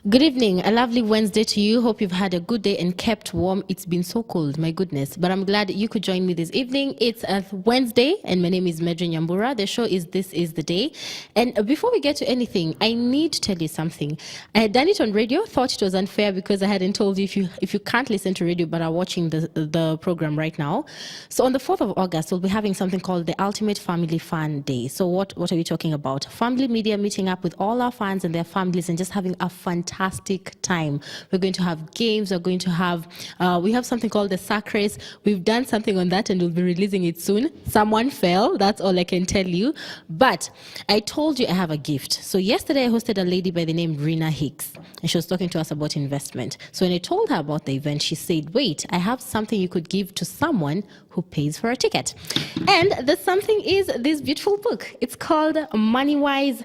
Good evening. A lovely Wednesday to you. Hope you've had a good day and kept warm. It's been so cold, my goodness. But I'm glad you could join me this evening. It's a Wednesday, and my name is Medrin Nyambura. The show is This Is the Day. And before we get to anything, I need to tell you something. I had done it on radio, thought it was unfair because I hadn't told you if you can't listen to radio but are watching the program right now. So on the 4th of August, we'll be having something called the Ultimate Family Fun Day. So what are we talking about? Family media meeting up with all our fans and their families and just having a fantastic time. We're going to have games. We're going to have we have something called the sack race. We've done something on that and we'll be releasing it soon. Someone fell, that's all I can tell you. But I told you I have a gift. So yesterday I hosted a lady by the name Rena Hicks, and she was talking to us about investment. So when I told her about the event, she said, wait, I have something you could give to someone who pays for a ticket. And the something is this beautiful book. It's called Money Wise,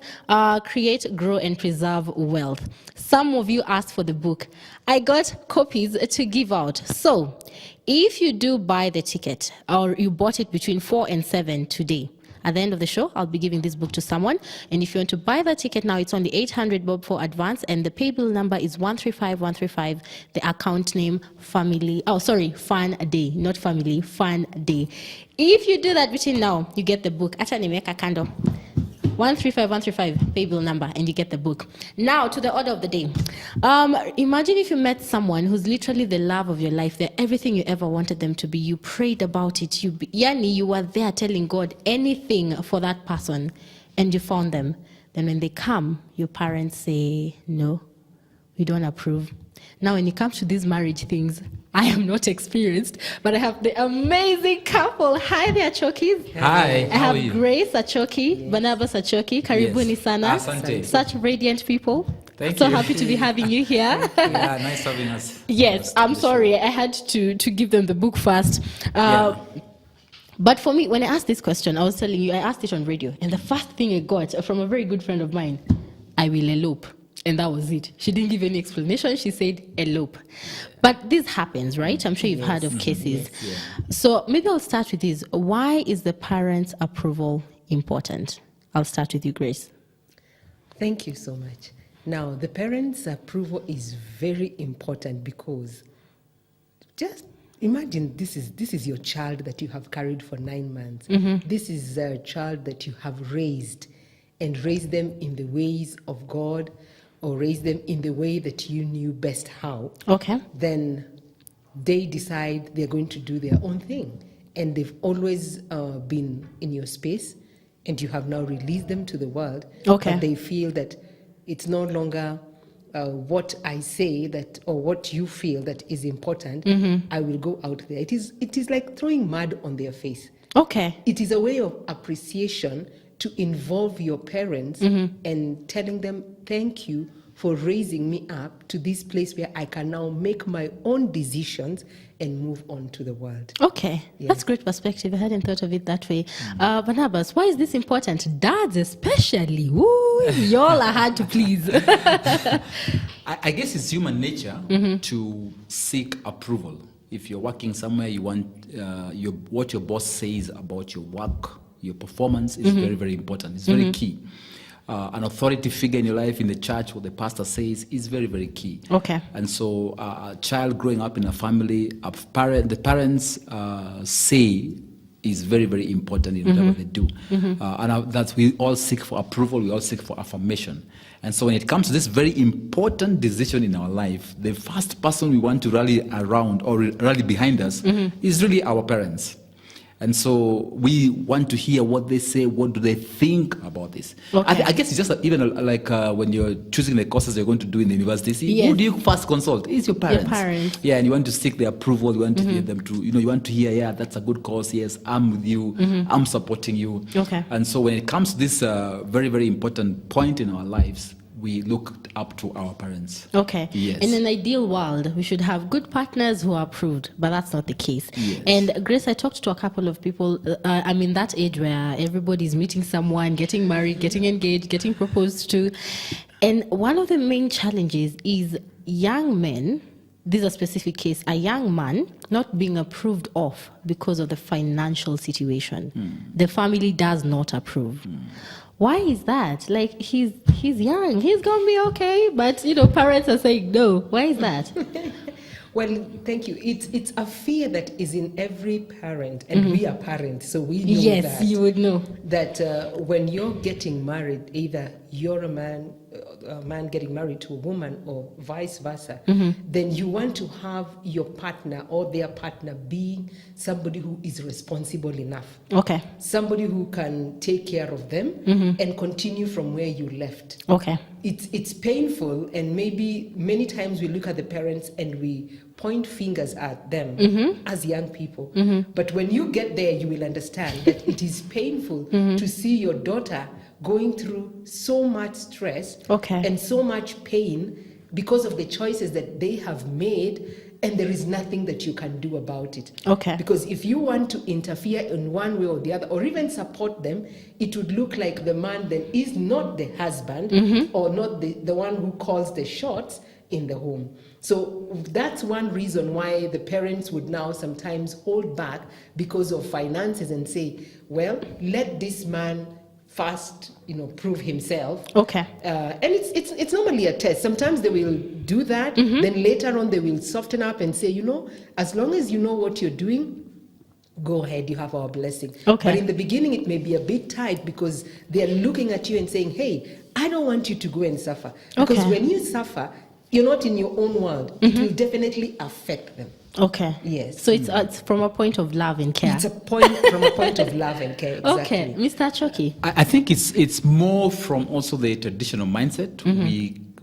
Create, Grow, and Preserve Wealth. Some of you asked for the book. I got copies to give out. So if you do buy the ticket or you bought it between 4 and 7 today, at the end of the show, I'll be giving this book to someone. And if you want to buy the ticket now, it's only 800 bob for advance. And the pay bill number is 135135. The account name, Fun Day, not Family, Fun Day. If you do that between now, you get the book. Acha nimeweka kando. 135135, pay bill number, and you get the book. Now, to the order of the day. Imagine if you met someone who's literally the love of your life. They're everything you ever wanted them to be. You prayed about it. You were there telling God anything for that person, and you found them. Then when they come, your parents say, no, we don't approve. Now, when it comes to these marriage things, I am not experienced, but I have the amazing couple. Hi there, Chokis. Hi, I have Grace Achoki, yes. Barnabas Achoki. Karibuni sana. Asante. Such radiant people. Thank so you. Happy to be having you here. Yeah, nice having us. Yes, I'm sorry. I had to give them the book first. But for me, when I asked this question, I was telling you, I asked it on radio. And the first thing I got from a very good friend of mine, I will elope. And that was it. She didn't give any explanation. She said, elope. But this happens, right? I'm sure you've heard of cases. Yes, yeah. So maybe I'll start with this. Why is the parents' approval important? I'll start with you, Grace. Thank you so much. Now, the parents' approval is very important because just imagine this is your child that you have carried for 9 months. Mm-hmm. This is a child that you have raised them in the ways of God, or raise them in the way that you knew best how, okay, then they decide they're going to do their own thing. And they've always been in your space, and you have now released them to the world. Okay. But they feel that it's no longer what I say that, or what you feel that is important. Mm-hmm. I will go out there. It is like throwing mud on their face. Okay. It is a way of appreciation to involve your parents, mm-hmm. and telling them, thank you for raising me up to this place where I can now make my own decisions and move on to the world. Okay, yeah. That's great perspective. I hadn't thought of it that way. Mm-hmm. Barnabas, why is this important? Dads especially. Woo, y'all are hard to please. I guess it's human nature, mm-hmm. to seek approval. If you're working somewhere, you want what your boss says about your work, your performance is, mm-hmm. very, very important. It's very, mm-hmm. key. An authority figure in your life, in the church, what the pastor says is very, very key. Okay. And so a child growing up in a family, the parents say is very, very important in whatever, mm-hmm. they do. Mm-hmm. And that we all seek for approval, we all seek for affirmation. And so when it comes to this very important decision in our life, the first person we want to rally around or rally behind us, mm-hmm. is really our parents. And so we want to hear what they say, what do they think about this. Okay. I guess it's just even like when you're choosing the courses you're going to do in the university, yes. Who do you first consult? It's your parents. Your parents. Yeah, and you want to seek their approval, you want to, mm-hmm. hear them to, you want to hear, yeah, that's a good course, yes, I'm with you, mm-hmm. I'm supporting you. Okay. And so when it comes to this very, very important point in our lives, we looked up to our parents. Okay. Yes. In an ideal world, we should have good partners who are approved, but that's not the case. Yes. And Grace, I talked to a couple of people. I'm in that age where everybody's meeting someone, getting married, getting engaged, getting proposed to. And one of the main challenges is young men, this is a specific case, a young man not being approved of because of the financial situation. Mm. The family does not approve. Mm. Why is that? Like, he's young, he's gonna be okay, but parents are saying no. Why is that? Well, thank you. It's a fear that is in every parent, and we are parents, so we know Yes, that. you would know. That when you're getting married, either you're a man getting married to a woman, or vice versa, then you want to have your partner or their partner being somebody who is responsible enough. Okay. Somebody who can take care of them and continue from where you left. Okay. It's painful, and maybe many times we look at the parents and we point fingers at them as young people. But when you get there, you will understand that it is painful to see your daughter going through so much stress and so much pain because of the choices that they have made, and there is nothing that you can do about it. Okay. Because if you want to interfere in one way or the other, or even support them, it would look like the man then is not the husband or not the one who calls the shots in the home. So that's one reason why the parents would now sometimes hold back because of finances and say, well, let this man first, prove himself. Okay. And it's normally a test. Sometimes they will do that. Then later on, they will soften up and say, as long as you know what you're doing, go ahead, you have our blessing. Okay. But in the beginning, it may be a bit tight because they're looking at you and saying, hey, I don't want you to go and suffer. Because when you suffer, you're not in your own world. It will definitely affect them. Okay. Yes. So it's from a point of love and care. It's from a point of love and care. Exactly. Okay, Mr. Choki. I think it's more from also the traditional mindset.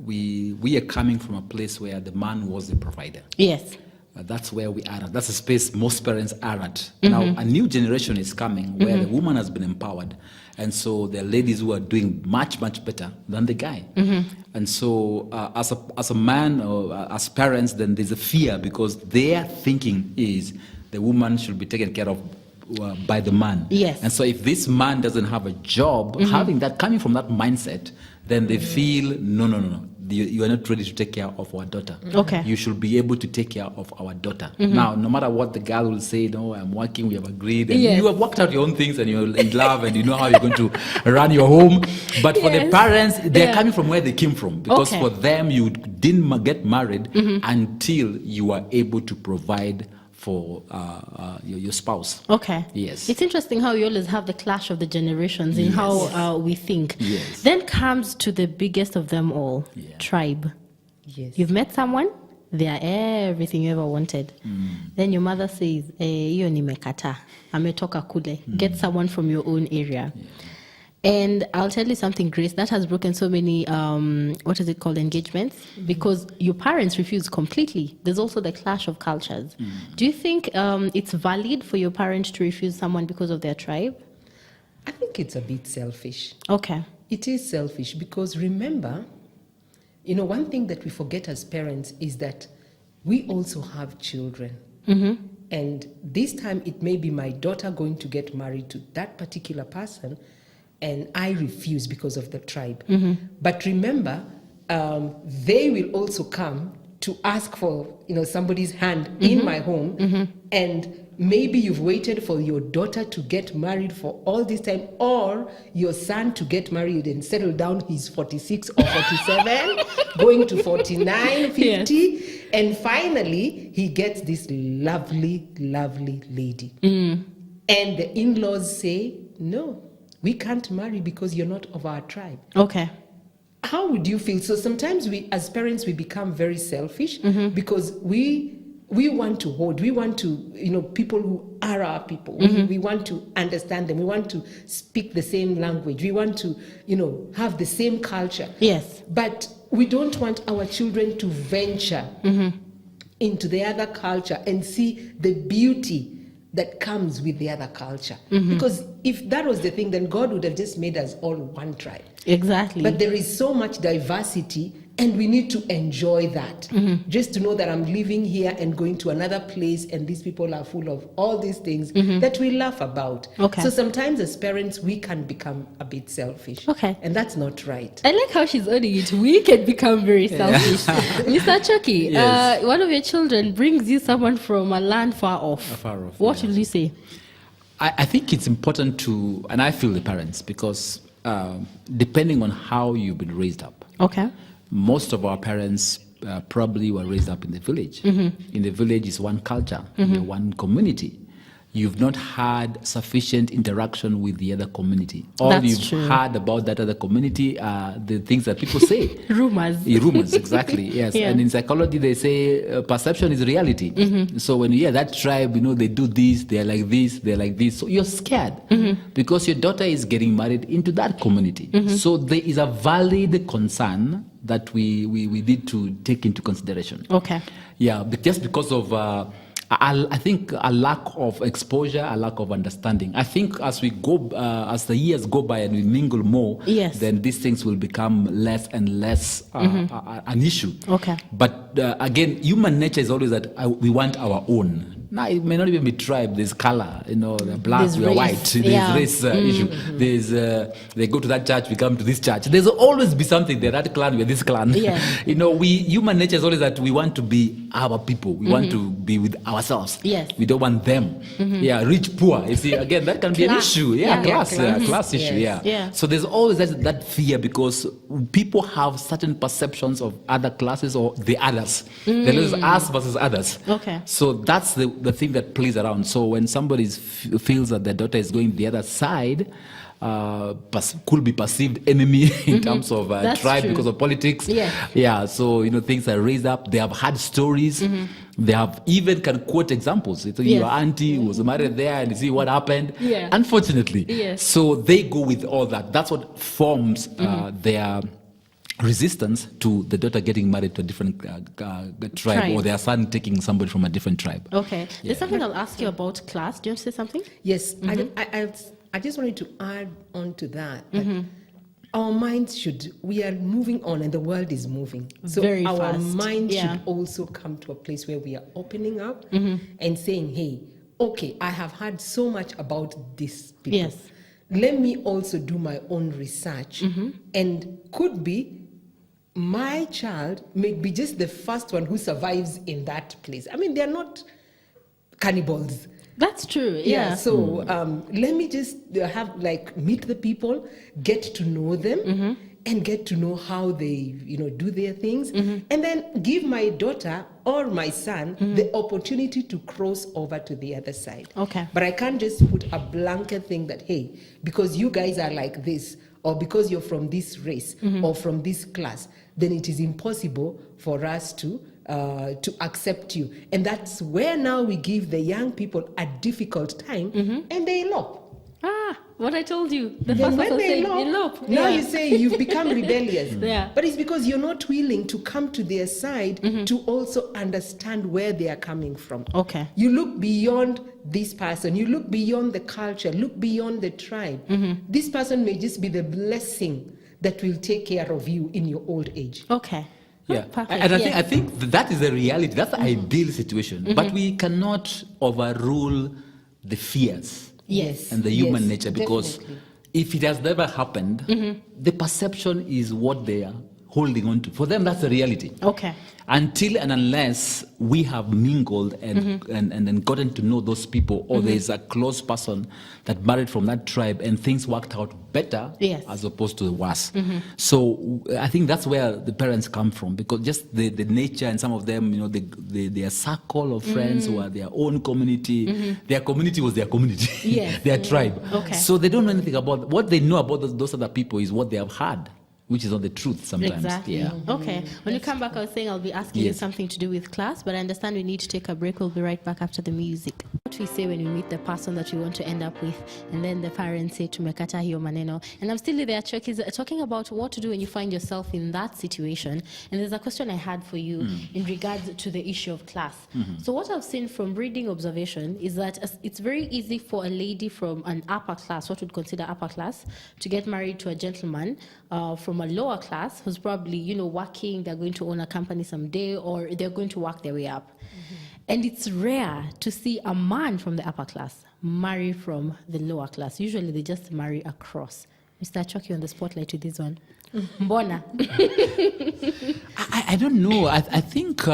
We are coming from a place where the man was the provider. Yes. That's where we are at. That's a space most parents are at. Now, a new generation is coming where the woman has been empowered. And so there are ladies who are doing much, much better than the guy. And so as a man or as parents, then there's a fear because their thinking is the woman should be taken care of by the man. Yes. And so if this man doesn't have a job, having that, coming from that mindset, then they feel, no. You are not ready to take care of our daughter. Okay. You should be able to take care of our daughter. Now, no matter what the girl will say, no, I'm working, we have agreed. And you have worked out your own things and you're in love and you know how you're going to run your home. But for the parents, they're coming from where they came from. Because for them, you didn't get married until you were able to provide for your spouse. Okay. Yes. It's interesting how you always have the clash of the generations in how we think. Yes. Then comes to the biggest of them all, tribe. Yes. You've met someone, they are everything you ever wanted. Then your mother says, hiyo nimekata, ametoka kule. Get someone from your own area. And I'll tell you something, Grace, that has broken so many, what is it called, engagements? Because your parents refuse completely. There's also the clash of cultures. Do you think it's valid for your parents to refuse someone because of their tribe? I think it's a bit selfish. Okay. It is selfish because remember, one thing that we forget as parents is that we also have children. And this time it may be my daughter going to get married to that particular person, and I refuse because of the tribe. But remember, they will also come to ask for somebody's hand in my home, and maybe you've waited for your daughter to get married for all this time, or your son to get married and settle down. He's 46 or 47, going to 49, 50, and finally he gets this lovely, lovely lady. And the in-laws say, no, we can't marry because you're not of our tribe. Okay. How would you feel? So sometimes we, as parents, we become very selfish because we want to hold, we want to, people who are our people. We want to understand them. We want to speak the same language. We want to, have the same culture. Yes. But we don't want our children to venture into the other culture and see the beauty that comes with the other culture. Because if that was the thing, then God would have just made us all one tribe. Exactly. But there is so much diversity, and we need to enjoy that. Just to know that I'm living here and going to another place, and these people are full of all these things that we laugh about. Okay. So sometimes as parents, we can become a bit selfish. Okay. And that's not right. I like how she's owning it. We can become very selfish. Mr. Chucky, one of your children brings you someone from a land far off. What will you say? I think it's important to, and I feel the parents, because depending on how you've been raised up. Okay. Most of our parents probably were raised up in the village. In the village is one culture, one community. You've not had sufficient interaction with the other community. All That's you've true. heard about that other community are the things that people say. Rumors. Rumors, exactly, yes. Yeah. And in psychology, they say perception is reality. So when you hear that tribe, they do this, they're like this, they're like this. So you're scared because your daughter is getting married into that community. So there is a valid concern that we need to take into consideration. Okay. Yeah, just because of... I think a lack of exposure, a lack of understanding. I think as we go, as the years go by and we mingle more, Yes. then these things will become less and less an issue. Okay. But again, human nature is always that we want our own. Now, it may not even be tribe. There's color, the black, There's we are race. white. There's Yeah. race issue. There's they go to that church, we come to this church. There's always be something. They're that clan, we're this clan. Yeah. Human nature is always that we want to be our people. We want to be with ourselves. Yes. We don't want them. Yeah, rich, poor. You see, again, that can be an Class. issue. Yeah, Yeah. class issue. Yes. Yeah. Yeah. So there's always that fear because people have certain perceptions of other classes or the others. There is us versus others. Okay. So that's the thing that plays around. So when somebody feels that their daughter is going the other side, could be perceived enemy in terms of That's tribe true. because of politics. Yeah. Yeah. So things are raised up. They have had stories. They have even can quote examples. So Yes. your auntie was married there, and you see what happened. Yeah. Unfortunately. Yes. So they go with all that. That's what forms their resistance to the daughter getting married to a different tribe, or their son taking somebody from a different tribe. Okay. There's something I'll ask you about class. Do you want to say something? Yes, I just wanted to add on to that. Our minds we are moving on and the world is moving. So Very our fast. minds Yeah. should also come to a place where we are opening up and saying, hey, okay, I have heard so much about these people. Yes. Let me also do my own research. And could be my child may be just the first one who survives in that place. I mean, they're not cannibals. That's true. Yeah. Yeah. So let me just meet the people, get to know them, and get to know how they do their things, and then give my daughter or my son the opportunity to cross over to the other side. Okay. But I can't just put a blanket thing that, hey, because you guys are like this, or because you're from this race or from this class, then it is impossible for us to accept you. And that's where now we give the young people a difficult time, and they elope. What I told you. The Then first when person they saying elope, elope. now Yeah. you say you've become rebellious. Yeah. But it's because you're not willing to come to their side to also understand where they are coming from. Okay. You look beyond this person. You look beyond the culture. Look beyond the tribe. This person may just be the blessing that will take care of you in your old age. Okay. Yeah, Perfect. and I Yeah. think that is the reality. That's the ideal situation. But we cannot overrule the fears Yes. and the human Yes, nature, because definitely. if it has never happened, the perception is what they are holding on to. For them, that's the reality. Okay. Until and unless we have mingled and gotten to know those people, or there's a close person that married from that tribe and things worked out better, Yes. as opposed to the worse. So I think that's where the parents come from, because just the nature, and some of them, their circle of friends who are their own community, their community was their community, Yes. their tribe. Okay. So they don't know anything about what they know about those other people is what they have heard, which is not the truth sometimes. Exactly. Yeah. Okay. When you come back, I was saying I'll be asking you Yes. something to do with class, but I understand we need to take a break. We'll be right back after the music. What we say when we meet the person that we want to end up with, and then the parents say tumekata hiyo maneno. And I'm still there, Chuck, is talking about what to do when you find yourself in that situation. And there's a question I had for you in regards to the issue of class. So what I've seen from reading observation is that it's very easy for a lady from an upper class, what we'd consider upper class, to get married to a gentleman from a lower class who's probably, working, they're going to own a company someday, or they're going to work their way up. And it's rare to see a man from the upper class marry from the lower class. Usually they just marry across. Mr. Choki on the spotlight with this one. Mbona? I don't know. I think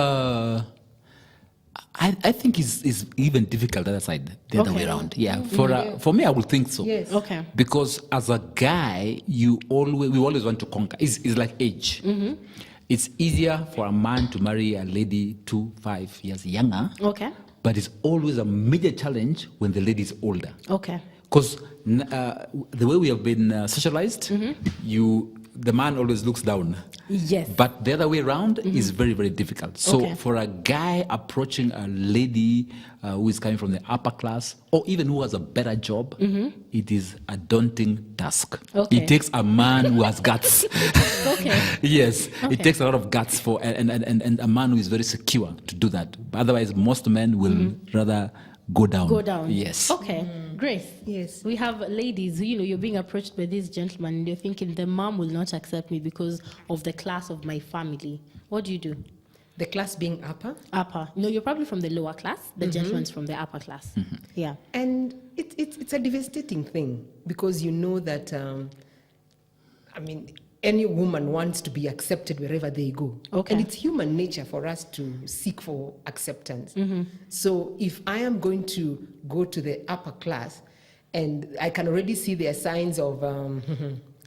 I think is even difficult the other side, the other way around. Yeah, for me, I would think so. Yes. Okay. Because as a guy, we always want to conquer. It's like age. It's easier for a man to marry a lady 2-5 years younger. Okay. But it's always a major challenge when the lady is older. Okay. Because the way we have been socialized, the man always looks down. Yes. But the other way around is very, very difficult. So for a guy approaching a lady who is coming from the upper class, or even who has a better job, it is a daunting task. Okay. It takes a man who has guts. Okay. Yes, Okay. it takes a lot of guts for and a man who is very secure to do that. But otherwise, most men will rather go down. Go down. Yes. Okay. Grace. Yes. We have ladies who, you're being approached by this gentleman and you're thinking the mom will not accept me because of the class of my family. What do you do? The class being upper. Upper. No, you're probably from the lower class. The gentleman's from the upper class. Yeah. And it's a devastating thing because you know that, any woman wants to be accepted wherever they go. Okay. And it's human nature for us to seek for acceptance. So if I am going to go to the upper class and I can already see their signs of,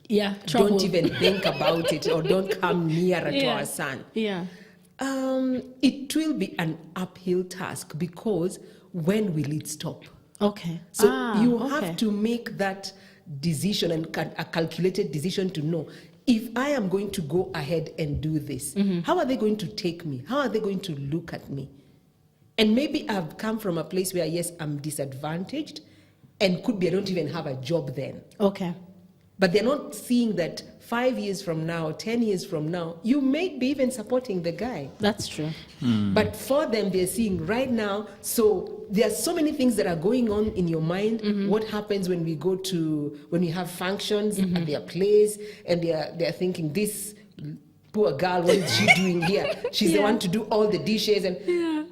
Yeah. Trouble. don't even think about it or don't come nearer to Yeah. our son. Yeah. It will be an uphill task because when will it stop? Okay. So you okay. have to make that decision and a calculated decision to know if I am going to go ahead and do this, how are they going to take me? How are they going to look at me? And maybe I've come from a place where, yes, I'm disadvantaged and could be I don't even have a job then. Okay. But they're not seeing that 5 years from now, 10 years from now, you may be even supporting the guy. That's true. But for them, they're seeing right now. So there are so many things that are going on in your mind. What happens when we have functions at their place, and they're thinking, this poor girl, what is she doing here? She's the one to do all the dishes, and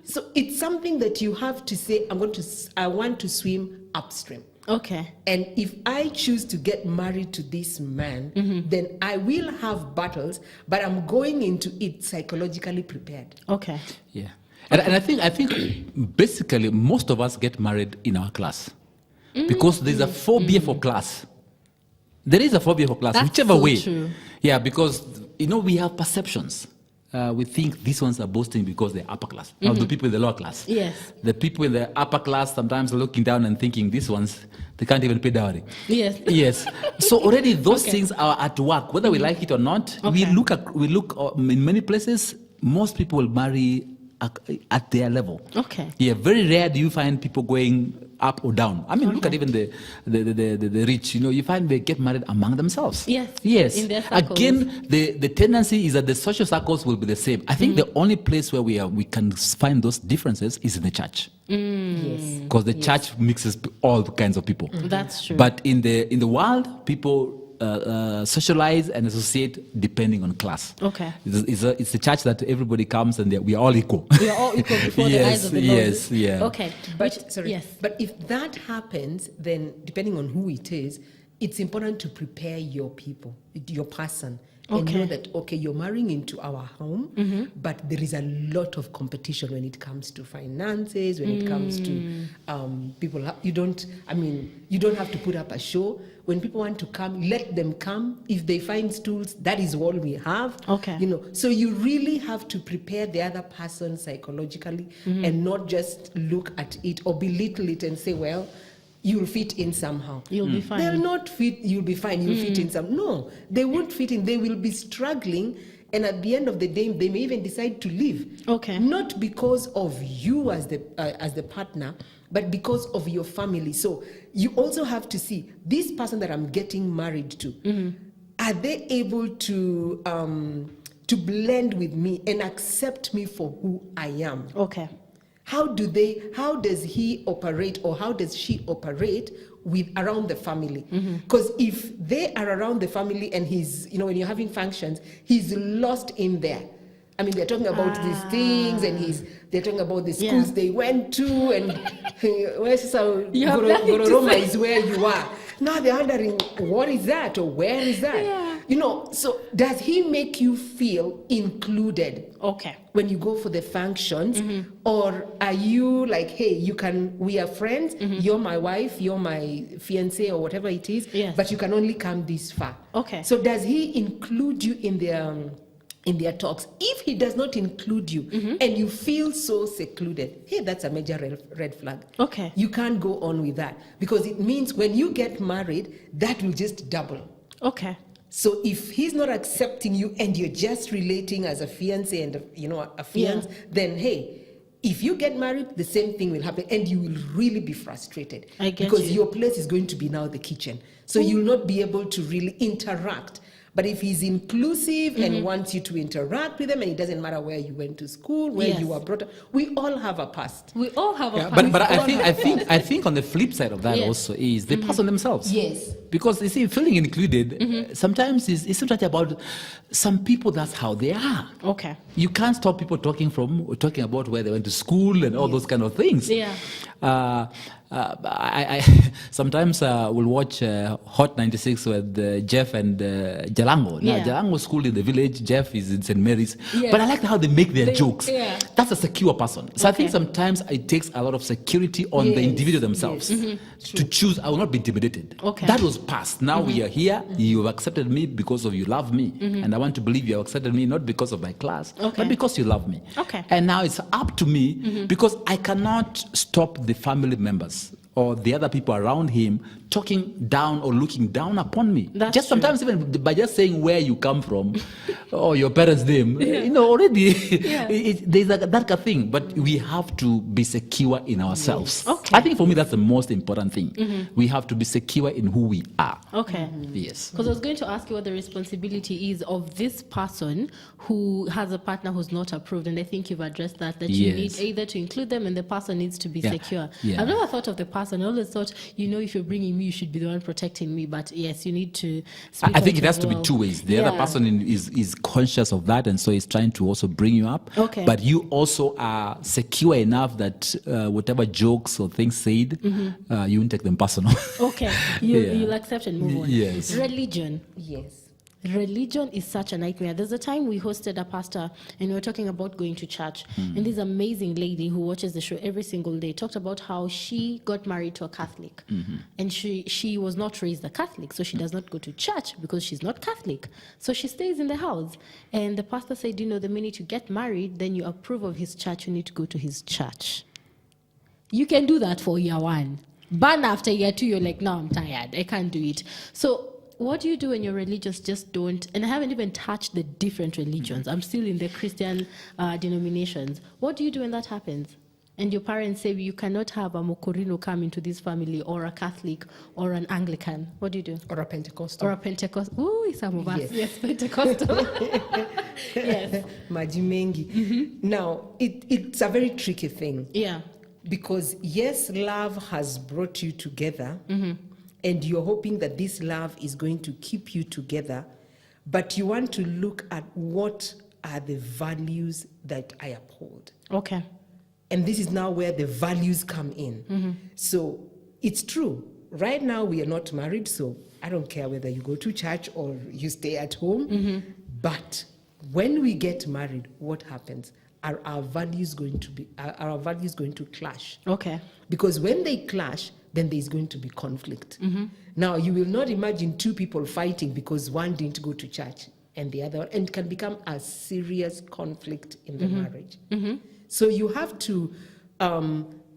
so it's something that you have to say. I want to swim upstream. Okay. And if I choose to get married to this man, then I will have battles, but I'm going into it psychologically prepared. Okay. Yeah. And I think basically most of us get married in our class because there's a phobia for class. There is a phobia for class, That's whichever so way. true. Yeah, because we have perceptions. We think these ones are boasting because they're upper class. Now the people in the lower class. Yes. The people in the upper class sometimes are looking down and thinking these ones, they can't even pay dowry. Yes. Yes. So already those Okay. things are at work, whether we like it or not. Okay. We look in many places. Most people will marry at their level. Okay. Yeah. Very rare do you find people going up or down. I mean, look at even the rich. You find they get married among themselves. Yes. Yes. In their circles. Again, the tendency is that the social circles will be the same. I think the only place where we can find those differences is in the church. Yes. Because the church mixes all kinds of people. That's true. But in the world, people socialize and associate depending on class. Okay. It's the church that everybody comes and we are all equal. We are all equal before the eyes of the Lord. Yes, yeah. Okay. Yes. But if that happens, then depending on who it is, it's important to prepare your people, your person, and Okay. know that, okay, you're marrying into our home, but there is a lot of competition when it comes to finances, when it comes to people. You don't have to put up a show. When people want to come, let them come. If they find stools, that is all we have. Okay. So you really have to prepare the other person psychologically and not just look at it or belittle it and say, well, you'll fit in somehow. You'll be fine. They'll not fit, you'll be fine, you'll fit in some. No, they won't fit in. They will be struggling. And at the end of the day, they may even decide to leave. Okay. Not because of you as the partner, but because of your family. So you also have to see this person that I'm getting married to. Are they able to blend with me and accept me for who I am? Okay. How does he operate or how does she operate around the family? Because if they are around the family and he's, when you're having functions, he's lost in there. I mean, they're talking about these things and they're talking about the schools they went to and where's You have nothing to Gororoma say. is where you are. Now they're wondering, what is that or where is that? Yeah. So does he make you feel included? Okay. When you go for the functions, or are you like, hey, we are friends, you're my wife, you're my fiancé, or whatever it is, Yes. but you can only come this far. Okay. So does he include you in their talks? If he does not include you and you feel so secluded, hey, that's a major red flag. Okay. You can't go on with that, because it means when you get married, that will just double. Okay. So if he's not accepting you and you're just relating as a fiancé and a fiancé, then hey, if you get married, the same thing will happen, and you will really be frustrated. I get because you. your place is going to be now the kitchen. So you'll not be able to really interact. But if he's inclusive and wants you to interact with him, and it doesn't matter where you went to school, where Yes. you were brought up, we all have a past. We all have a Yeah, past. but I think on the flip side of that Yes. also is the person themselves. Yes. Because you see, feeling included sometimes it's not about some people. That's how they are. Okay. You can't stop people talking about where they went to school and all those kind of things. Yeah. I sometimes will watch Hot 96 with Jeff and Jalango. Now, Yeah. Jalango school in the village, Jeff is in St. Mary's. Yeah. But I like how they make their jokes. yeah. That's a secure person. So I think Okay. sometimes it takes a lot of security on the Yes, individual themselves yes. to choose. I will not be intimidated. Okay. That was past. Now we are here. You have accepted me because of you love me. And I want to believe you have accepted me not because of my class, Okay. but because you love me. Okay. And now it's up to me because I cannot stop the family members or the other people around him talking down or looking down upon me. That's just true. sometimes even by just saying where you come from or your parents' name, already there's that kind of thing. But we have to be secure in ourselves. Okay. I think for me that's the most important thing. We have to be secure in who we are. Okay. Yes. Because I was going to ask you what the responsibility is of this person who has a partner who's not approved, and I think you've addressed that you Yes. need either to include them and the person needs to be Yeah. secure. Yeah. I've never thought of the person. I always thought, if you're bringing me, you should be the one protecting me. But yes, you need to speak I think out it has as to be well. two ways. The other Yeah. person is conscious of that, and so is trying to also bring you up. Okay. But you also are secure enough that whatever jokes or things said, you won't take them personal. Okay. You'll accept and move on. Yes. Religion. Yes. Religion is such a nightmare. There's a time we hosted a pastor and we were talking about going to church. And this amazing lady who watches the show every single day talked about how she got married to a Catholic. And she was not raised a Catholic, so she does not go to church because she's not Catholic. So she stays in the house. And the pastor said, the minute you get married, then you approve of his church, you need to go to his church. You can do that for year one. But after year two, you're like, no, I'm tired. I can't do it. So what do you do when your religions just don't? And I haven't even touched the different religions. I'm still in the Christian denominations. What do you do when that happens? And your parents say you cannot have a Mokorino come into this family, or a Catholic, or an Anglican. What do you do? Or a Pentecostal. Or a Pentecostal. Ooh, some of us. Yes. Yes, Pentecostal. Yes. Maji mengi. Now, it's a very tricky thing. Yeah. Because yes, love has brought you together, and you're hoping that this love is going to keep you together, but you want to look at what are the values that I uphold. Okay. And this is now where the values come in. So it's true. Right now, we are not married, so I don't care whether you go to church or you stay at home. But when we get married, what happens? Are our values going to clash? Okay. Because when they clash, then there's going to be conflict. Now, you will not imagine two people fighting because one didn't go to church and the other, and it can become a serious conflict in the marriage. So you have to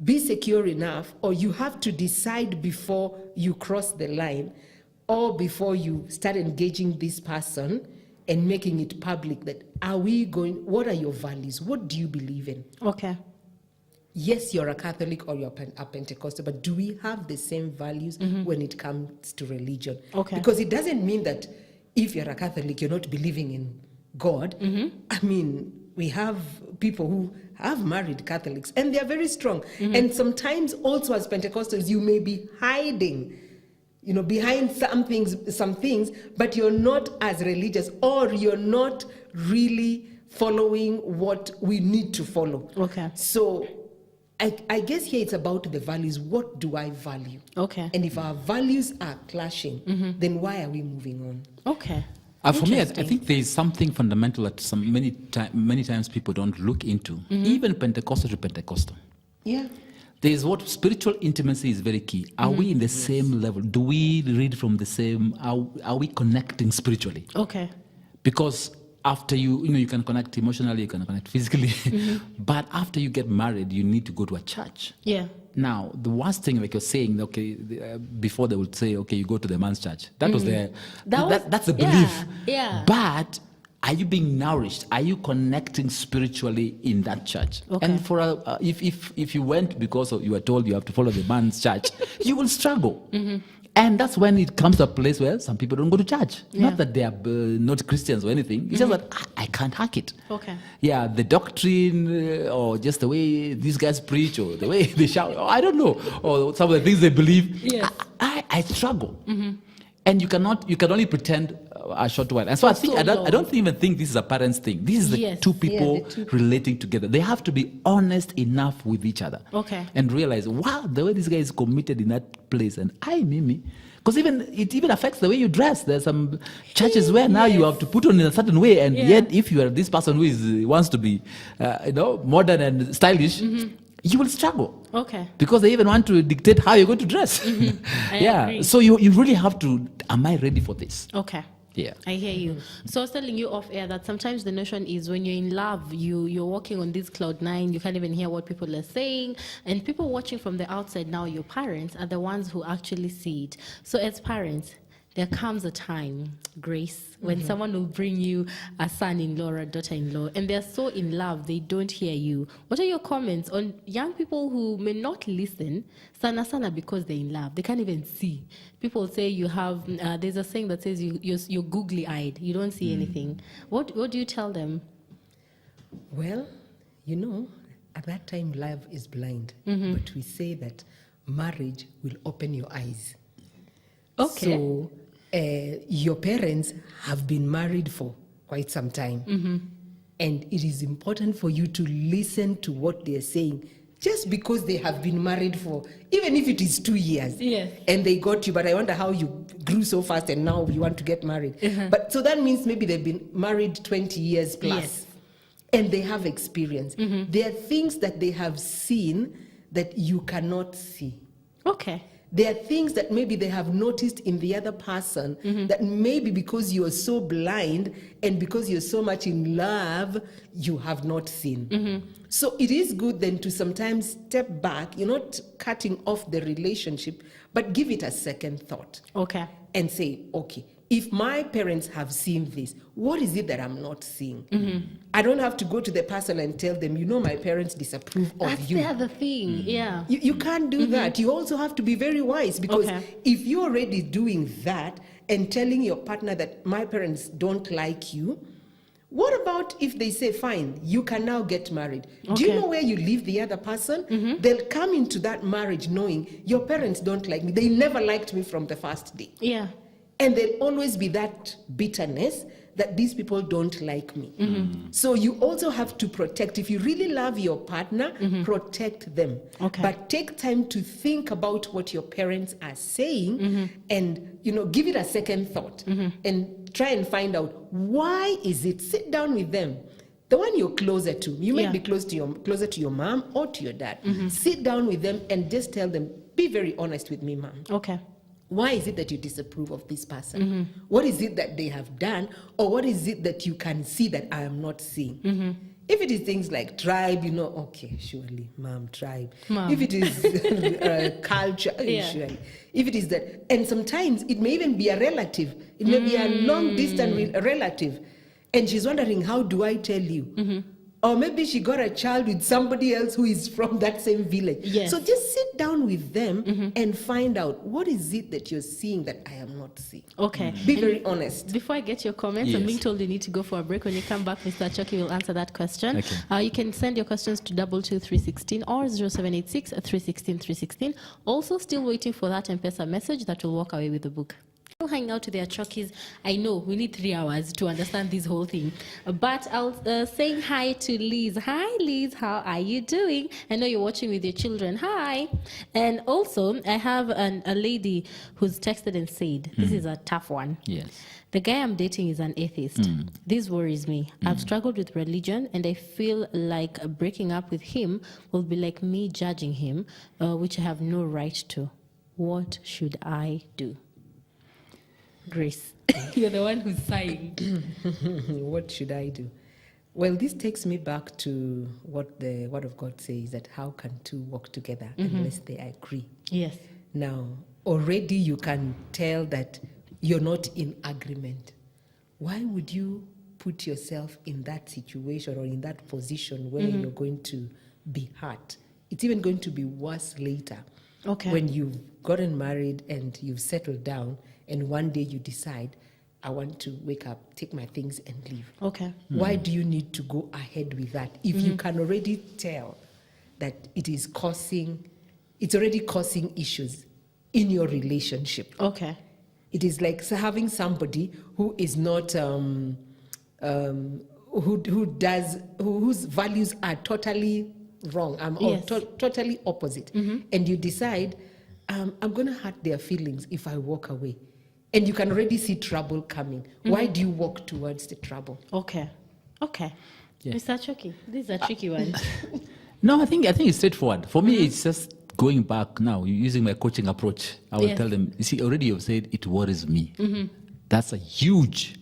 be secure enough, or you have to decide before you cross the line, or before you start engaging this person and making it public, that what are your values? What do you believe in? Okay. Yes, you're a Catholic or you're a Pentecostal, but do we have the same values when it comes to religion? Okay. Because it doesn't mean that if you're a Catholic, you're not believing in God. I mean, we have people who have married Catholics and they're very strong. And sometimes also as Pentecostals, you may be hiding, behind some things, but you're not as religious, or you're not really following what we need to follow. Okay. So I guess here it's about the values. What do I value? Okay. And if our values are clashing, then why are we moving on? Okay. For me, I Interesting. think there is something fundamental that many times people don't look into, even Pentecostal to Pentecostal. Yeah. There is what spiritual intimacy is very key. Are we in the same level? Do we read from the same? Are we connecting spiritually? Okay. Because after you can connect emotionally, you can connect physically, but after you get married, you need to go to a church. Yeah. Now, the worst thing, like you're saying, okay, before they would say, okay, you go to the man's church. That was that's the belief. Yeah. But are you being nourished? Are you connecting spiritually in that church? Okay. And for if you went because you were told you have to follow the man's church, you will struggle. And that's when it comes to a place where some people don't go to church. Yeah. Not that they are not Christians or anything. It's just that I can't hack it. Okay. Yeah, the doctrine or just the way these guys preach or the way they shout, or I don't know, or some of the things they believe. Yes. I struggle. And you can only pretend a short while. And so I don't even think this is a parents thing. This is the Yes. two people the two relating together. They have to be honest enough with each other. Okay. And realize, wow, the way this guy is committed in that place, and Mimi. Because it even affects the way you dress. There's some churches where now you have to put on in a certain way, and yet if you are this person who wants to be, modern and stylish, you will struggle. Okay. Because they even want to dictate how you're going to dress. I Yeah. agree. So you really have to, am I ready for this? Okay. Yeah. I hear you. So I was telling you off air that sometimes the notion is when you're in love, you're walking on this cloud nine, you can't even hear what people are saying. And people watching from the outside now, your parents, are the ones who actually see it. So as parents, there comes a time, Grace, when someone will bring you a son-in-law or a daughter-in-law, and they're so in love, they don't hear you. What are your comments on young people who may not listen, sana because they're in love? They can't even see. People say you have, there's a saying that says you're googly-eyed, you don't see anything. What do you tell them? Well, at that time, love is blind. But we say that marriage will open your eyes. Okay. So your parents have been married for quite some time. And it is important for you to listen to what they're saying. Just because they have been married for, even if it is 2 years, Yes. and they got you, but I wonder how you grew so fast and now you want to get married. But so that means maybe they've been married 20 years plus. Yes. And they have experience. There are things that they have seen that you cannot see. Okay. There are things that maybe they have noticed in the other person that maybe because you are so blind and because you're so much in love, you have not seen. So it is good then to sometimes step back. You're not cutting off the relationship, but give it a second thought. Okay. And say, okay, if my parents have seen this, what is it that I'm not seeing? I don't have to go to the person and tell them, my parents disapprove of That's you. the other thing. Yeah. You can't do that. You also have to be very wise, because if you're already doing that and telling your partner that my parents don't like you, what about if they say, fine, you can now get married? Do you know where you leave the other person? They'll come into that marriage knowing your parents don't like me. They never liked me from the first day. Yeah. And there'll always be that bitterness that these people don't like me. So you also have to protect. If you really love your partner, protect them. Okay. But take time to think about what your parents are saying and, give it a second thought and try and find out, why is it? Sit down with them. The one you're closer to. You may be closer to your mom or to your dad. Sit down with them and just tell them, be very honest with me, mom. Okay. Why is it that you disapprove of this person? What is it that they have done? Or what is it that you can see that I am not seeing? If it is things like tribe, okay, surely, mom, tribe. Mom. If it is culture, surely. If it is that, and sometimes it may even be a relative. It may be a long-distance relative. And she's wondering, how do I tell you? Or maybe she got a child with somebody else who is from that same village. Yes. So just sit down with them and find out, what is it that you're seeing that I am not seeing? Okay. Be very honest. Before I get your comments, I'm Yes. being told you need to go for a break. When you come back, Mr. Chucky will answer that question. Okay. You can send your questions to 22316 or 0786 316 316. Also, still waiting for that M-Pesa message that will walk away with the book. still hanging out with their chockies. I know we need 3 hours to understand this whole thing. But I'll say hi to Liz. Hi, Liz. How are you doing? I know you're watching with your children. Hi. And also, I have a lady who's texted and said, this is a tough one. Yes. The guy I'm dating is an atheist. This worries me. I've struggled with religion, and I feel like breaking up with him will be like me judging him, which I have no right to. What should I do? Grace, you're the one who's sighing. What should I do? Well, this takes me back to what the Word of God says, that how can two walk together unless they agree? Yes. Now, already you can tell that you're not in agreement. Why would you put yourself in that situation or in that position where you're going to be hurt? It's even going to be worse later. Okay. When you've gotten married and you've settled down, and one day you decide, I want to wake up, take my things, and leave. Okay. Why do you need to go ahead with that if you can already tell that it's already causing issues in your relationship? Okay. It is like having somebody who is not whose values are totally wrong, or totally opposite, and you decide, I'm going to hurt their feelings if I walk away, and you can already see trouble coming. Why do you walk towards the trouble? Okay. Yeah. Mr. Chucky, this is a tricky one. No, I think it's straightforward. For me, it's just going back now, using my coaching approach. I will tell them, you see, already you've said it worries me. That's a huge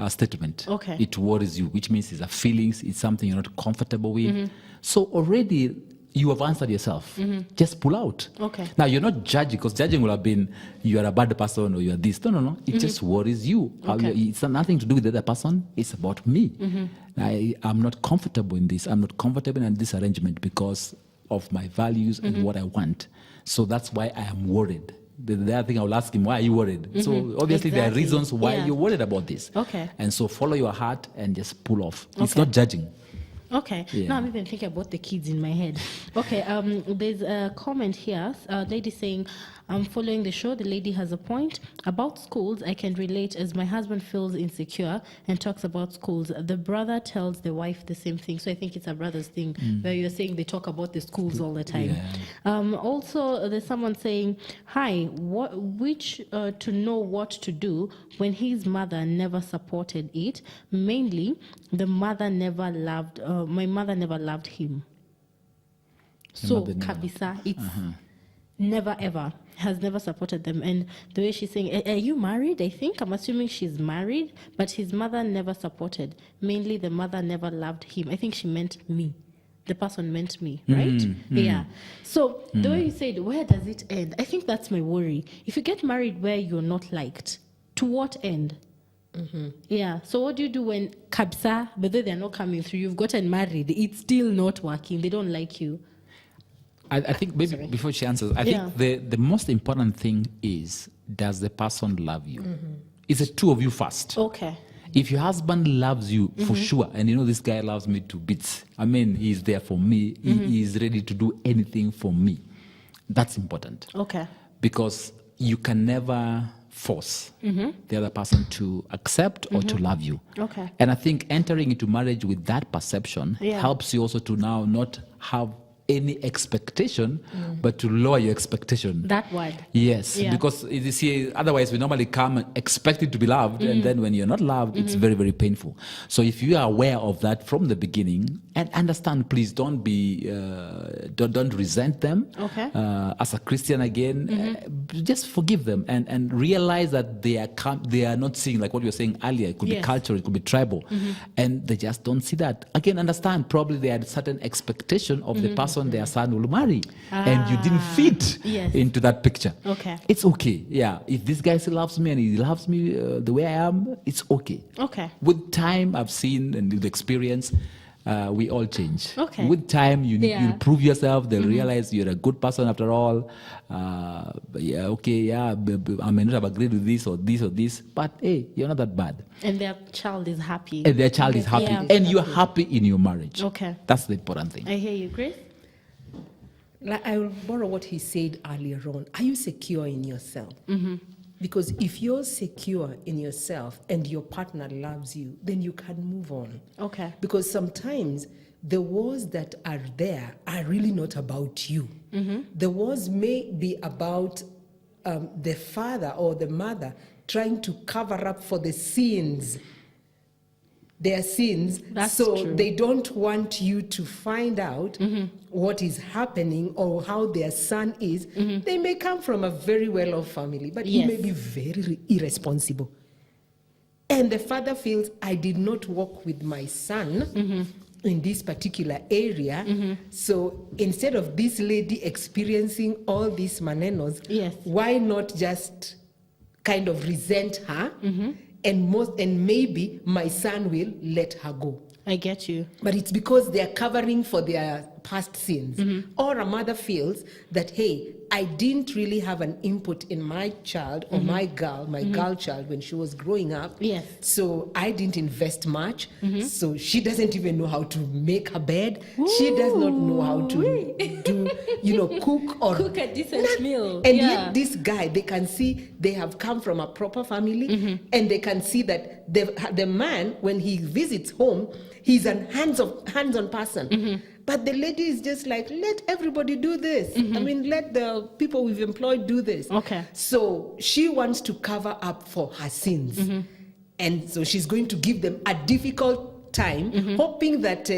statement. Okay. It worries you, which means it's a feelings, it's something you're not comfortable with. So already you have answered yourself. Just pull out. Okay. Now, you're not judging, because judging will have been you are a bad person or you are this. No. It just worries you. Okay. It's nothing to do with the other person. It's about me. I'm not comfortable in this. I'm not comfortable in this arrangement because of my values and what I want. So that's why I am worried. The other thing I will ask him, why are you worried? So obviously there are reasons why you're worried about this. Okay. And so follow your heart and just pull off. It's Okay. not judging. Okay. Yeah. Now I'm even thinking about the kids in my head. Okay. There's a comment here. A lady saying, I'm following the show. The lady has a point. About schools, I can relate as my husband feels insecure and talks about schools. The brother tells the wife the same thing. So I think it's a brother's thing where you're saying they talk about the schools all the time. Yeah. Also, there's someone saying, hi, to know what to do when his mother never supported it. Mainly, my mother never loved him. So, kabisa, it's never ever, has never supported them. And the way she's saying, are you married? I think, I'm assuming she's married, but his mother never supported. Mainly the mother never loved him. I think she meant me. The person meant me, right? Yeah. So the way you said, where does it end? I think that's my worry. If you get married where you're not liked, to what end? Yeah. So what do you do when kabsa, but they're not coming through? You've gotten married. It's still not working. They don't like you. I think maybe before she answers, I think the most important thing is, does the person love you? It's the two of you first. Okay. If your husband loves you, for sure, and you know this guy loves me to bits, I mean, he's there for me, he is ready to do anything for me. That's important. Okay. Because you can never force the other person to accept or to love you. Okay. And I think entering into marriage with that perception helps you also to now not have any expectation, but to lower your expectation. That word. Yes, Yeah. because you see, otherwise we normally come expecting to be loved, and then when you're not loved, it's very, very painful. So if you are aware of that from the beginning, and understand, please don't be, don't resent them. Okay. As a Christian again, just forgive them and realize that they are not seeing, like what you were saying earlier. It could be cultural, it could be tribal, and they just don't see that. Again, understand, probably they had certain expectation of the person their son will marry, and you didn't fit into that picture. Okay. It's okay. Yeah. If this guy still loves me and he loves me the way I am, it's okay. Okay. With time, I've seen, and with experience, we all change. Okay. With time, you'll prove yourself. They'll realize you're a good person after all. I may not have agreed with this or this or this, but hey, you're not that bad. And their child is happy. And their child is happy, and you're happy in your marriage. Okay. That's the important thing. I hear you, Grace. Like, I will borrow what he said earlier on. Are you secure in yourself? Because if you're secure in yourself and your partner loves you, then you can move on. Okay. Because sometimes the wars that are there are really not about you. The wars may be about the father or the mother trying to cover up for the sins, their sins. That's so true. they don't want you to find out what is happening or how their son is. They may come from a very well-off family, but he Yes. may be very irresponsible. And the father feels, I did not work with my son in this particular area. So instead of this lady experiencing all these manenos, Yes. why not just kind of resent her? And maybe my son will let her go. I get you. But it's because they are covering for their past sins. Or a mother feels that, hey, I didn't really have an input in my child or my girl child when she was growing up. Yes. So I didn't invest much. So she doesn't even know how to make her bed. She does not know how to do, cook or Cook a decent meal. And Yeah. yet this guy, they can see they have come from a proper family, and they can see that the man, when he visits home, he's a hands-on person. But the lady is just like, let everybody do this. I mean, let the people we've employed do this. Okay. So she wants to cover up for her sins. And so she's going to give them a difficult time, hoping that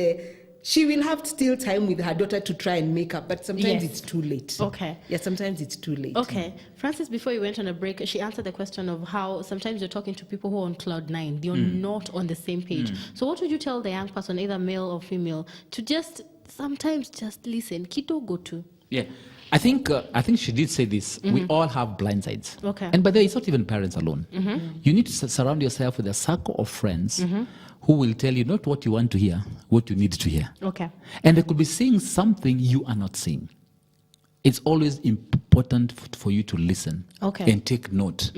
she will have still time with her daughter to try and make up. But sometimes Yes. it's too late. Okay. Yeah, sometimes it's too late. Okay. Francis, before you went on a break, she answered the question of how sometimes you're talking to people who are on cloud nine. You're not on the same page. So what would you tell the young person, either male or female, to sometimes just listen? Kidogo to. Yeah. I think she did say this. We all have blind sides. Okay. And by the way, it's not even parents alone. You need to surround yourself with a circle of friends who will tell you not what you want to hear, what you need to hear. Okay. And they could be saying something you are not saying. It's always important for you to listen Okay. and take note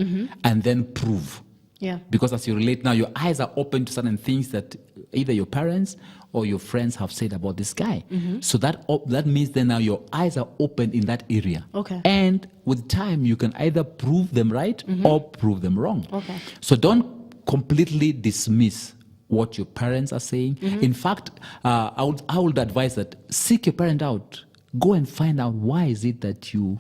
and then prove. Yeah. Because as you relate now, your eyes are open to certain things that either your parents or your friends have said about this guy. So that means then now your eyes are open in that area. Okay. And with time, you can either prove them right or prove them wrong. Okay. So don't completely dismiss what your parents are saying. In fact, I would advise that seek your parent out. Go and find out why is it that you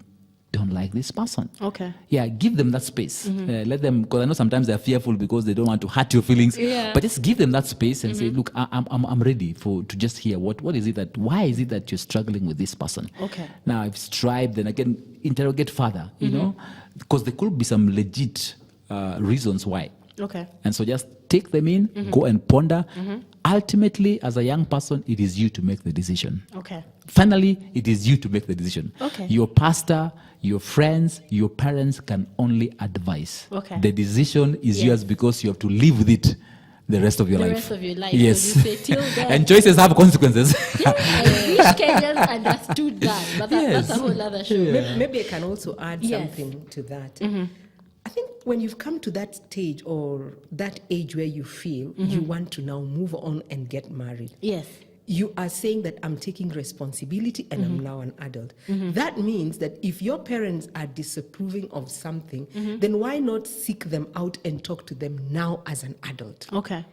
don't like this person. Okay. Yeah, give them that space. Let them, because I know sometimes they're fearful because they don't want to hurt your feelings. Yeah. But just give them that space and say, look, I'm ready to just hear why is it that you're struggling with this person? Okay. Now, if it's tribe, then again, interrogate further, you know, because there could be some legit reasons why. Okay. And so just take them in, go and ponder. Ultimately, as a young person, it is you to make the decision. Okay. Finally, it is you to make the decision. Okay. Your pastor, your friends, your parents can only advise. Okay. The decision is Yes. yours because you have to live with it the rest of your The life. rest of your life. Yes. Because you say, till then. And choices have consequences. I wish Kenyans understood that, but that's a whole other show. Maybe I can also add Yes. something to that. I think when you've come to that stage or that age where you feel you want to now move on and get married, Yes. you are saying that I'm taking responsibility and I'm now an adult. That means that if your parents are disapproving of something, then why not seek them out and talk to them now as an adult? Okay.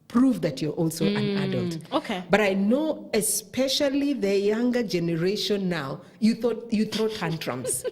Prove that you're also an adult. Okay. But I know, especially the younger generation now, you throw tantrums.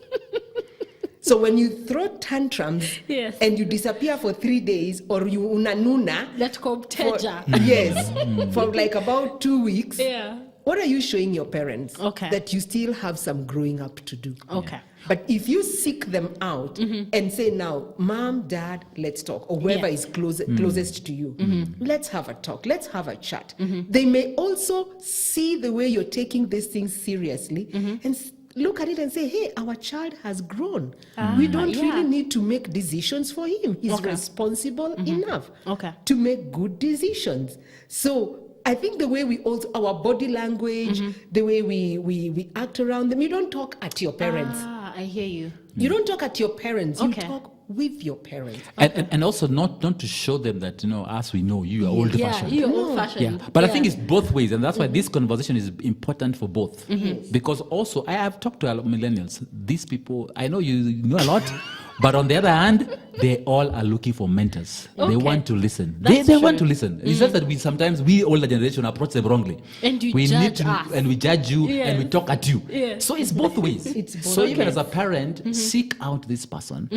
So when you throw tantrums Yes. and you disappear for 3 days or you unanuna, Let go for, teja. yes, for like about 2 weeks, Yeah. what are you showing your parents? Okay. That you still have some growing up to do. Okay. But if you seek them out and say, now, mom, dad, let's talk, or whoever Yeah. is closest to you, let's have a talk, let's have a chat. They may also see the way you're taking these things seriously and look at it and say, hey, our child has grown. We don't yeah. really need to make decisions for him. He's Okay. responsible enough Okay. to make good decisions. So I think the way we also, our body language, the way we act around them, you don't talk at your parents. I hear you. You don't talk at your parents. Okay. You talk with your parents. And also not to show them that, as we know, you are old Yeah, fashioned. you're old fashioned. Yeah, but I think it's both ways, and that's why this conversation is important for both. Because also, I have talked to a lot of millennials. These people, I know you know a lot, But on the other hand, they all are looking for mentors. They Okay. want to listen. That's They want to true. listen. It's just that we older generation approach them wrongly. And you we judge us. and we judge you and we Yes. talk at you. Yes. So it's both ways. It's both so even ways. as a parent, seek out this person,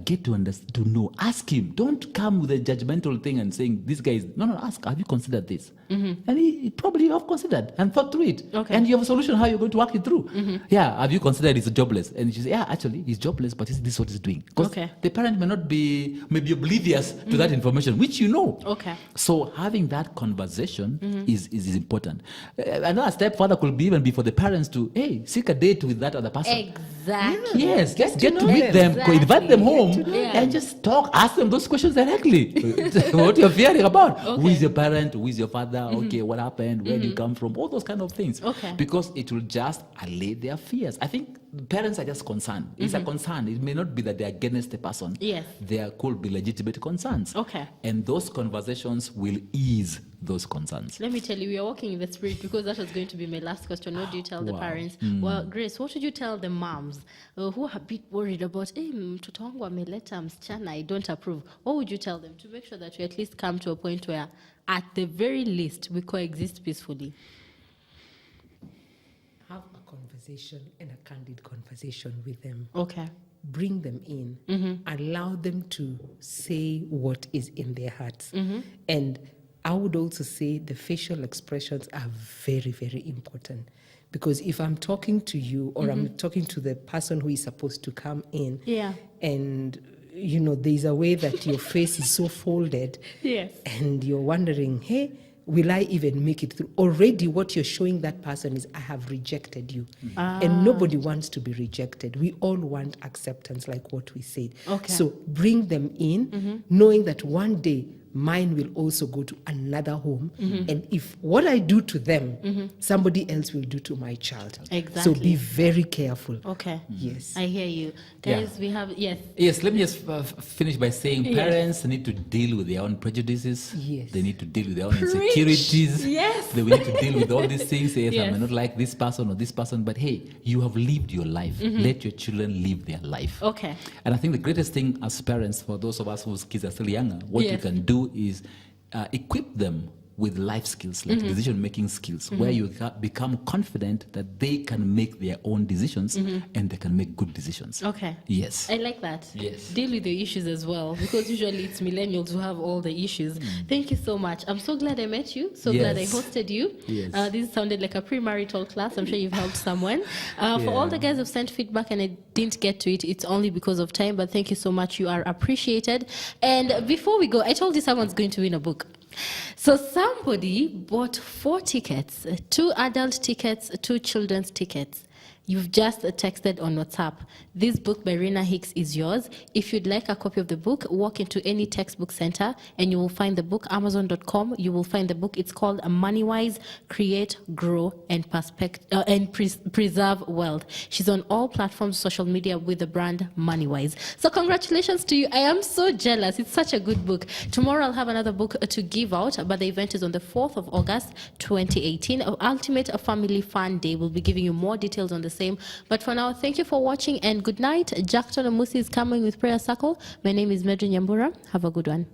get to to know, ask him. Don't come with a judgmental thing and saying this guy is no. Ask, have you considered this? And he probably have considered and thought through it. Okay. And you have a solution how you're going to work it through. Yeah, have you considered he's jobless? And she says, yeah, actually he's jobless, but this is what he's doing. Because Okay. the parent may not be maybe oblivious to that information, which you know. Okay. So having that conversation is important. Another step further could be even be for the parents to seek a date with that other person. Exactly. Yes, just get to know meet them. them, invite them home, to know them. and just talk. Ask them those questions directly. What you're fearing about? Who Okay. is your parent? Who is your father? Okay, what happened? Where do you come from? All those kind of things. Okay. Because it will just allay their fears. I think parents are just concerned. It's a concern. It may not be that they're against the person. Yes. There could be legitimate concerns. Okay. And those conversations will ease those concerns. Let me tell you, we are walking in the spirit because that was going to be my last question. What do you tell the Wow. parents? Well, Grace, what would you tell the moms who are a bit worried about, mtoto wangu ameleta msichana, I don't approve? What would you tell them to make sure that we at least come to a point where, at the very least, we coexist peacefully? Have a conversation and a candid conversation with them. Okay. Bring them in. Allow them to say what is in their hearts. And I would also say the facial expressions are very, very important. Because if I'm talking to you or I'm talking to the person who is supposed to come in, Yeah. and there's a way that your face is so folded, Yes. and you're wondering, hey, will I even make it through? Already what you're showing that person is, I have rejected you. And nobody wants to be rejected. We all want acceptance, like what we said. Okay. So bring them in, knowing that one day mine will also go to another home. And if what I do to them, somebody else will do to my child. So Exactly. be very careful. Okay. Yes. I hear you. Yeah. Guys, we have, yes. Yes, let me just finish by saying Yes. parents need to deal with their own prejudices. Yes. They need to deal with their own Preach. insecurities. Yes. They need to deal with all these things. Yes, I Yes. may not like this person or this person, but hey, you have lived your life. Let your children live their life. Okay. And I think the greatest thing as parents, for those of us whose kids are still younger, what you Yes. can do is equip them with life skills, like decision-making skills, where you become confident that they can make their own decisions and they can make good decisions. Okay. Yes. I like that. Yes. Deal with the issues as well, because usually it's millennials who have all the issues. Thank you so much. I'm so glad I met you. So glad I Yes. hosted you. Yes. This sounded like a premarital class. I'm sure you've helped someone. For all the guys who've sent feedback and I didn't get to it, it's only because of time, but thank you so much. You are appreciated. And before we go, I told you someone's going to win a book. So somebody bought 4 tickets, 2 adult tickets, 2 children's tickets. You've just texted on WhatsApp. This book by Rena Hicks is yours. If you'd like a copy of the book, walk into any textbook center and you will find the book, Amazon.com. You will find the book. It's called Moneywise, Create, Grow, and Preserve Wealth. She's on all platforms, social media with the brand Moneywise. So congratulations to you. I am so jealous. It's such a good book. Tomorrow I'll have another book to give out, but the event is on the 4th of August, 2018. Ultimate Family Fun Day. We'll be giving you more details on the same. But for now, thank you for watching and good night. Jackton Omusi is coming with Prayer Circle. My name is Medrin Nyambura. Have a good one.